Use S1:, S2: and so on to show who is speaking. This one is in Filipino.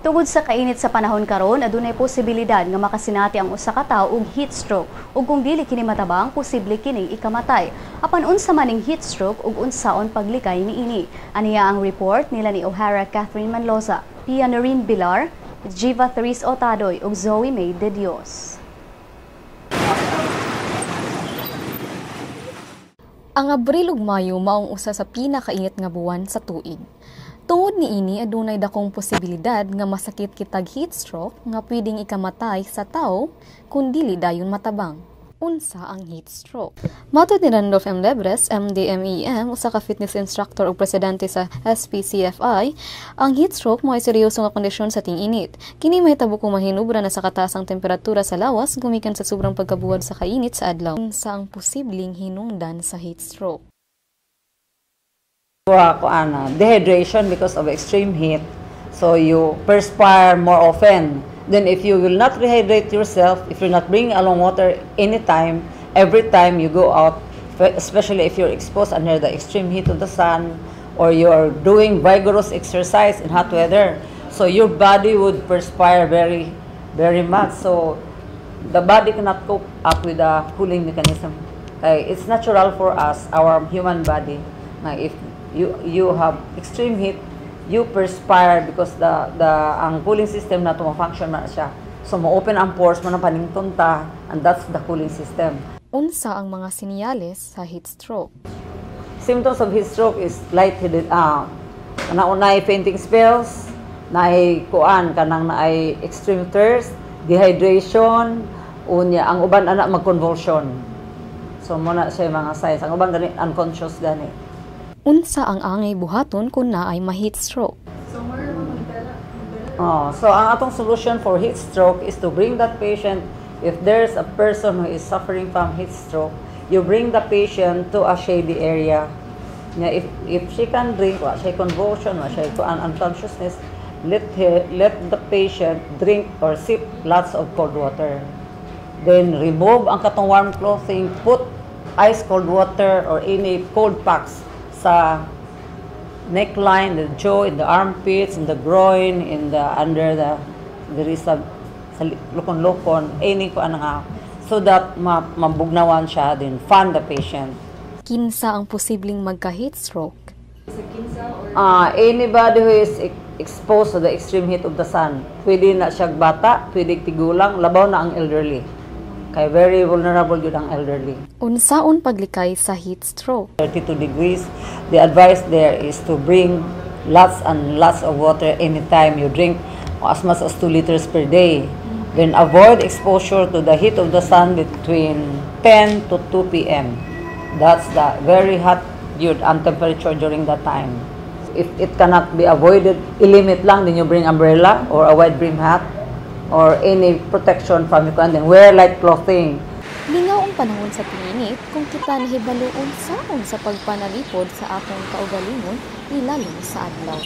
S1: Tungod sa kainit sa panahon karon, adunay posibilidad nga makasinati ang usa ka tawo og heat stroke ug kung dili kini matabang, posible kining ikamatay. Apan unsa maning heat stroke ug unsaon paglikay niini? Aniya ang report nila ni O'Hara Catherine Manloza, Pia Noreen Bilar, Jiva Therese Otadoy ug Zoe May De Dios.
S2: Ang Abril ug Mayo maong usa sa pinakainit nga buwan sa tuig. Tungod niini adunay dakong posibilidad nga masakit kitag heat stroke nga pwedeng ikamatay sa tawo kung dili dayon matabang. Unsa ang heat stroke? Matod ni Randolph M. Lebres, MD-MEM, usa ka fitness instructor ug presidente sa SPCFI, ang heat stroke mo'y seryoso nga kondisyon sa ting-init. Kini mahitabo kung mahinubra na sa kataasang temperatura sa lawas gumikan sa sobrang pagkabuwad sa kainit sa adlaw. Unsa ang posibleng hinungdan sa heat stroke?
S3: Dehydration because of extreme heat, so you perspire more often. Then if you will not rehydrate yourself, if you're not bringing along water anytime, every time you go out, especially if you're exposed under the extreme heat of the sun, or you're doing vigorous exercise in hot weather, so your body would perspire very, very much. So the body cannot cope up with the cooling mechanism. It's natural for us, our human body. If you have extreme heat, you perspire because ang cooling system na function na siya. So mo-open ang pores mo na paningtunta, and that's the cooling system.
S2: Unsa ang mga sinyales sa heat stroke?
S3: Symptoms of heat stroke is lightheaded, naunay fainting spells, naay kanang naay extreme thirst, dehydration, unya ang uban ana mag-convulsion. So muna siya mga signs. Ang uban gani unconscious gani.
S2: Unsa ang angay buhaton kung naay ma-heat stroke?
S3: So ang atong solution for heat stroke is to bring that patient, if there's a person who is suffering from heat stroke, you bring the patient to a shady area. If she can drink, siya convulsion, siya unconsciousness, let the patient drink or sip lots of cold water. Then remove ang katong warm clothing, put ice cold water or any cold packs sa neckline, the jaw, in the armpits, in the groin, under the sa lukon-lukon, any ko nga, so that mabugnawan siya, then fan the patient.
S2: Kinsa ang posibleng magka-heat stroke?
S3: Anybody who is exposed to the extreme heat of the sun, pwede na siya bata, pwede tigulang, labaw na ang elderly. Kaya very vulnerable yun ang elderly.
S2: Unsaon paglikay sa heat stroke?
S3: 32 degrees, the advice there is to bring lots and lots of water anytime you drink, as much as 2 liters per day. Then avoid exposure to the heat of the sun between 10 to 2 p.m. That's the very hot temperature during that time. If it cannot be avoided, ilimit lang, then you bring umbrella or a wide brim hat or any protection from your content. Wear light clothing.
S2: Lingaw ang panahon sa tinginit kung kita nahibalo unsaon sa pagpanalipod sa atong kaugalingon, ilalom sa adlaw.